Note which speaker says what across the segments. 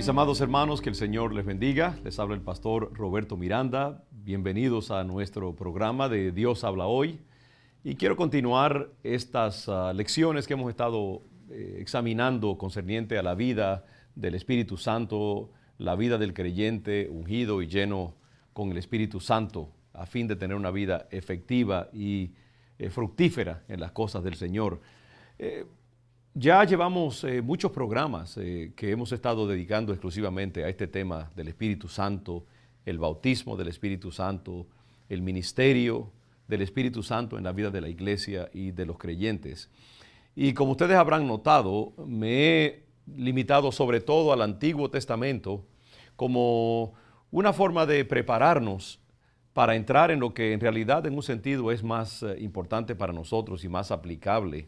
Speaker 1: Mis amados hermanos, que el Señor les bendiga. Les habla el pastor Roberto Miranda. Bienvenidos a nuestro programa de Dios habla hoy. Y quiero continuar estas lecciones que hemos estado examinando concerniente a la vida del Espíritu Santo, la vida del creyente ungido y lleno con el Espíritu Santo, a fin de tener una vida efectiva y fructífera en las cosas del Señor. Ya llevamos muchos programas que hemos estado dedicando exclusivamente a este tema del Espíritu Santo, el bautismo del Espíritu Santo, el ministerio del Espíritu Santo en la vida de la iglesia y de los creyentes. Y como ustedes habrán notado, me he limitado sobre todo al Antiguo Testamento como una forma de prepararnos para entrar en lo que en realidad en un sentido es más importante para nosotros y más aplicable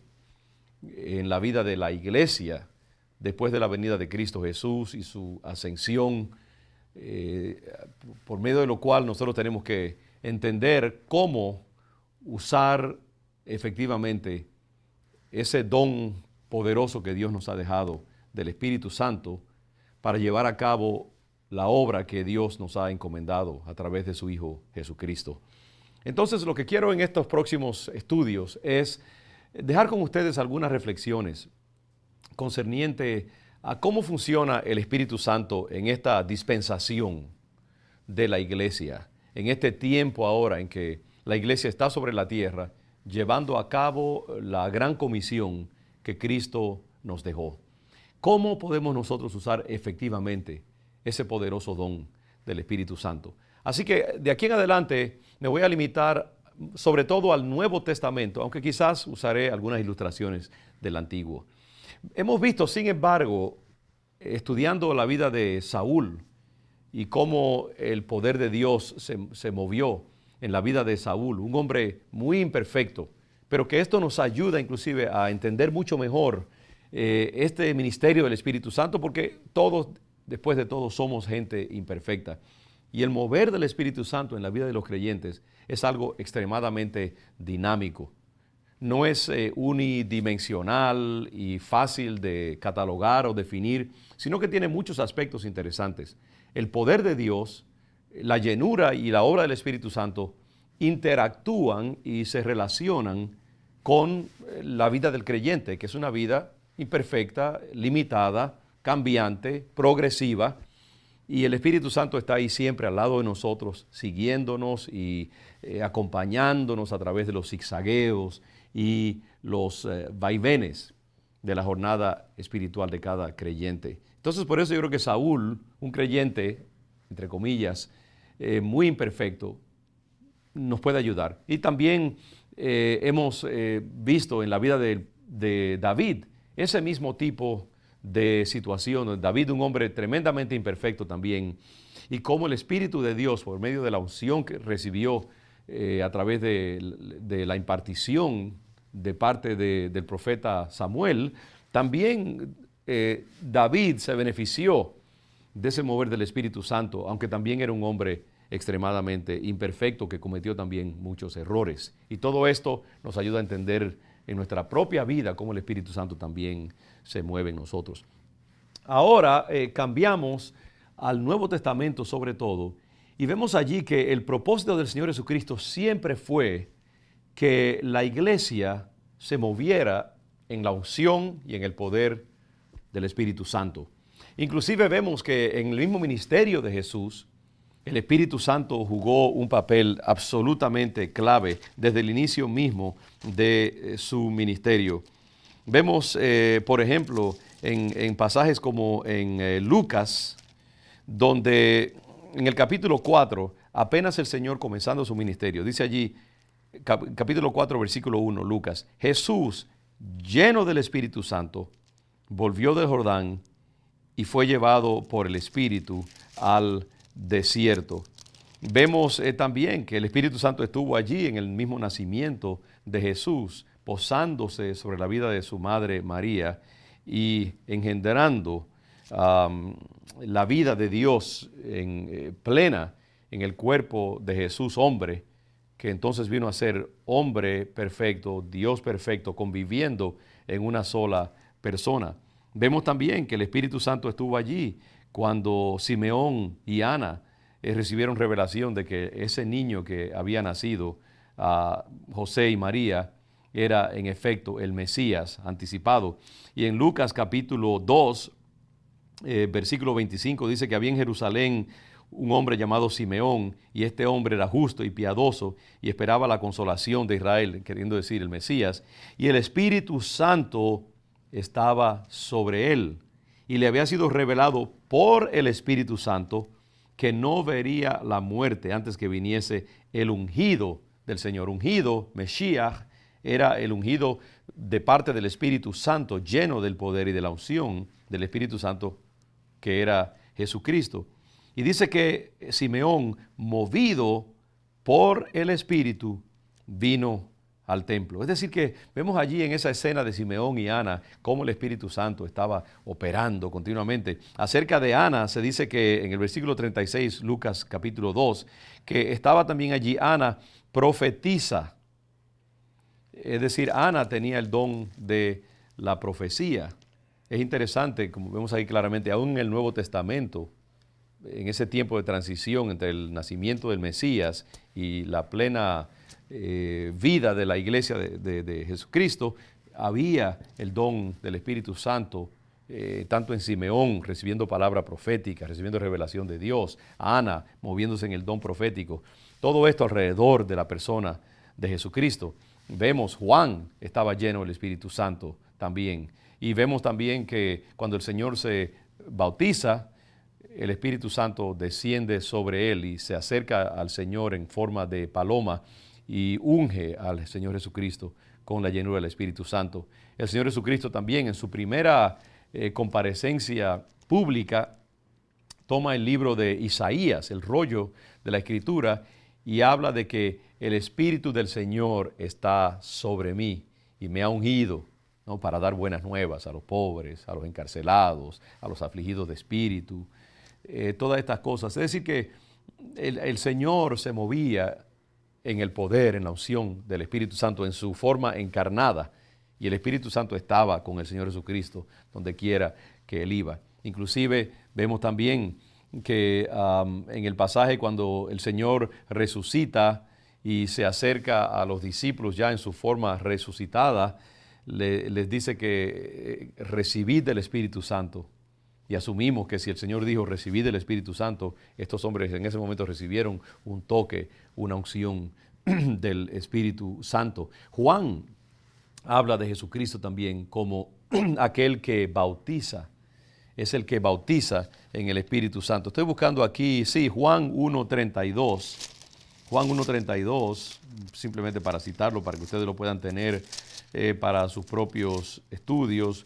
Speaker 1: en la vida de la iglesia después de la venida de Cristo Jesús y su ascensión, por medio de lo cual nosotros tenemos que entender cómo usar efectivamente ese don poderoso que Dios nos ha dejado del Espíritu Santo para llevar a cabo la obra que Dios nos ha encomendado a través de su Hijo Jesucristo. Entonces, lo que quiero en estos próximos estudios es dejar con ustedes algunas reflexiones concerniente a cómo funciona el Espíritu Santo en esta dispensación de la iglesia, en este tiempo ahora en que la iglesia está sobre la tierra llevando a cabo la gran comisión que Cristo nos dejó. ¿Cómo podemos nosotros usar efectivamente ese poderoso don del Espíritu Santo? Así que de aquí en adelante me voy a limitar sobre todo al Nuevo Testamento, aunque quizás usaré algunas ilustraciones del Antiguo. Hemos visto, sin embargo, estudiando la vida de Saúl y cómo el poder de Dios se movió en la vida de Saúl, un hombre muy imperfecto, pero que esto nos ayuda inclusive a entender mucho mejor este ministerio del Espíritu Santo, porque todos, después de todo, somos gente imperfecta. Y el mover del Espíritu Santo en la vida de los creyentes es algo extremadamente dinámico. No es unidimensional y fácil de catalogar o definir, sino que tiene muchos aspectos interesantes. El poder de Dios, la llenura y la obra del Espíritu Santo interactúan y se relacionan con la vida del creyente, que es una vida imperfecta, limitada, cambiante, progresiva. Y el Espíritu Santo está ahí siempre al lado de nosotros, siguiéndonos y acompañándonos a través de los zigzagueos y los vaivenes de la jornada espiritual de cada creyente. Entonces, por eso yo creo que Saúl, un creyente, entre comillas, muy imperfecto, nos puede ayudar. Y también hemos visto en la vida de David ese mismo tipo de situación. David, un hombre tremendamente imperfecto también, y cómo el Espíritu de Dios, por medio de la unción que recibió a través de la impartición de parte del profeta Samuel, también David se benefició de ese mover del Espíritu Santo, aunque también era un hombre extremadamente imperfecto que cometió también muchos errores. Y todo esto nos ayuda a entender en nuestra propia vida cómo el Espíritu Santo también se mueve en nosotros. Ahora cambiamos al Nuevo Testamento sobre todo y vemos allí que el propósito del Señor Jesucristo siempre fue que la iglesia se moviera en la unción y en el poder del Espíritu Santo. Inclusive vemos que en el mismo ministerio de Jesús, el Espíritu Santo jugó un papel absolutamente clave desde el inicio mismo de su ministerio. Vemos, por ejemplo, en pasajes como en Lucas, donde en el capítulo 4, apenas el Señor comenzando su ministerio, dice allí, capítulo 4, versículo 1, Lucas, Jesús, lleno del Espíritu Santo, volvió del Jordán y fue llevado por el Espíritu al desierto. Vemos también que el Espíritu Santo estuvo allí en el mismo nacimiento de Jesús, posándose sobre la vida de su madre María y engendrando la vida de Dios plena en el cuerpo de Jesús hombre, que entonces vino a ser hombre perfecto, Dios perfecto, conviviendo en una sola persona. Vemos también que el Espíritu Santo estuvo allí cuando Simeón y Ana recibieron revelación de que ese niño que había nacido, José y María, era en efecto el Mesías anticipado. Y en Lucas capítulo 2, versículo 25, dice que había en Jerusalén un hombre llamado Simeón, y este hombre era justo y piadoso y esperaba la consolación de Israel, queriendo decir el Mesías, y el Espíritu Santo estaba sobre él, y le había sido revelado por el Espíritu Santo que no vería la muerte antes que viniese el ungido del Señor. Ungido, Mesías, era el ungido de parte del Espíritu Santo, lleno del poder y de la unción del Espíritu Santo, que era Jesucristo. Y dice que Simeón, movido por el Espíritu, vino al templo. Es decir que vemos allí en esa escena de Simeón y Ana cómo el Espíritu Santo estaba operando continuamente. Acerca de Ana se dice que en el versículo 36, Lucas capítulo 2, que estaba también allí Ana, profetiza. Es decir, Ana tenía el don de la profecía. Es interesante, como vemos ahí claramente, aún en el Nuevo Testamento, en ese tiempo de transición entre el nacimiento del Mesías y la plena vida de la iglesia de Jesucristo, había el don del Espíritu Santo, tanto en Simeón recibiendo palabra profética, recibiendo revelación de Dios, Ana moviéndose en el don profético, todo esto alrededor de la persona de Jesucristo. Vemos Juan estaba lleno del Espíritu Santo también, y vemos también que cuando el Señor se bautiza, el Espíritu Santo desciende sobre él y se acerca al Señor en forma de paloma y unge al Señor Jesucristo con la llenura del Espíritu Santo. El Señor Jesucristo también en su primera comparecencia pública toma el libro de Isaías, el rollo de la Escritura, y habla de que el Espíritu del Señor está sobre mí y me ha ungido, ¿no?, para dar buenas nuevas a los pobres, a los encarcelados, a los afligidos de espíritu. Todas estas cosas. Es decir que el Señor se movía en el poder, en la unción del Espíritu Santo, en su forma encarnada, y el Espíritu Santo estaba con el Señor Jesucristo donde quiera que Él iba. Inclusive vemos también que en el pasaje cuando el Señor resucita y se acerca a los discípulos ya en su forma resucitada, les dice que recibid del Espíritu Santo. Y asumimos que si el Señor dijo, recibid el Espíritu Santo, estos hombres en ese momento recibieron un toque, una unción del Espíritu Santo. Juan habla de Jesucristo también como aquel que bautiza. Es el que bautiza en el Espíritu Santo. Estoy buscando aquí, sí, Juan 1.32. Juan 1.32, simplemente para citarlo, para que ustedes lo puedan tener para sus propios estudios.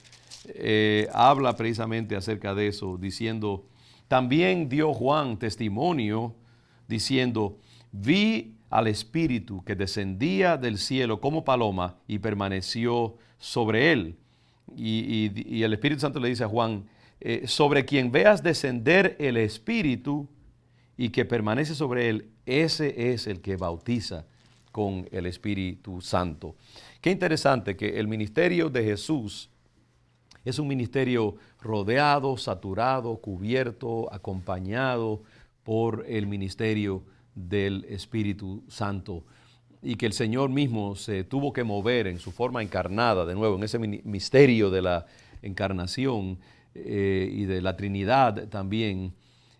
Speaker 1: Habla precisamente acerca de eso, diciendo, también dio Juan testimonio, diciendo, vi al Espíritu que descendía del cielo como paloma y permaneció sobre él. Y el Espíritu Santo le dice a Juan, sobre quien veas descender el Espíritu y que permanece sobre él, ese es el que bautiza con el Espíritu Santo. Qué interesante que el ministerio de Jesús es un ministerio rodeado, saturado, cubierto, acompañado por el ministerio del Espíritu Santo, y que el Señor mismo se tuvo que mover en su forma encarnada, de nuevo, en ese misterio de la encarnación y de la Trinidad también.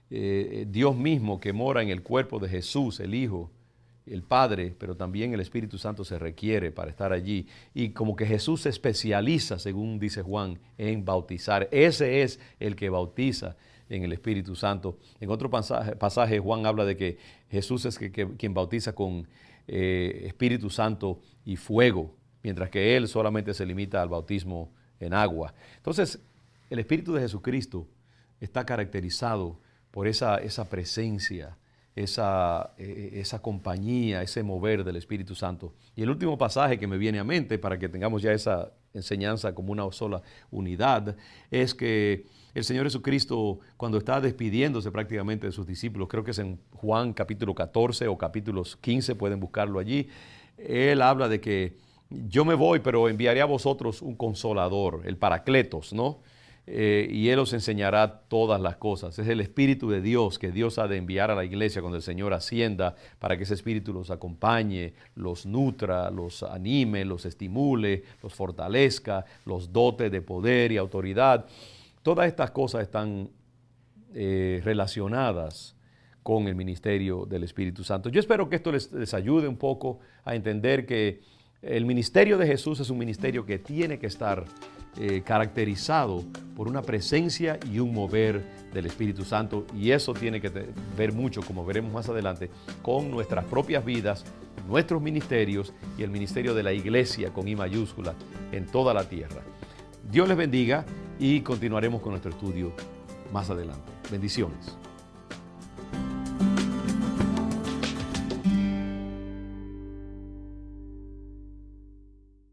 Speaker 1: Dios mismo que mora en el cuerpo de Jesús, el Hijo, el Padre, pero también el Espíritu Santo se requiere para estar allí. Y como que Jesús se especializa, según dice Juan, en bautizar. Ese es el que bautiza en el Espíritu Santo. En otro pasaje Juan habla de que Jesús es quien bautiza con Espíritu Santo y fuego, mientras que Él solamente se limita al bautismo en agua. Entonces, el Espíritu de Jesucristo está caracterizado por esa presencia, esa compañía, ese mover del Espíritu Santo. Y el último pasaje que me viene a mente, para que tengamos ya esa enseñanza como una sola unidad, es que el Señor Jesucristo, cuando está despidiéndose prácticamente de sus discípulos, creo que es en Juan capítulo 14 o capítulos 15, pueden buscarlo allí, Él habla de que yo me voy, pero enviaré a vosotros un consolador, el Paracletos, ¿no? y Él os enseñará todas las cosas. Es el Espíritu de Dios que Dios ha de enviar a la iglesia cuando el Señor ascienda, para que ese Espíritu los acompañe, los nutra, los anime, los estimule, los fortalezca, los dote de poder y autoridad. Todas estas cosas están relacionadas con el ministerio del Espíritu Santo. Yo espero que esto les ayude un poco a entender que el ministerio de Jesús es un ministerio que tiene que estar caracterizado por una presencia y un mover del Espíritu Santo, y eso tiene que ver mucho, como veremos más adelante, con nuestras propias vidas, nuestros ministerios y el ministerio de la iglesia con I mayúscula en toda la tierra. Dios les bendiga y continuaremos con nuestro estudio más adelante. Bendiciones.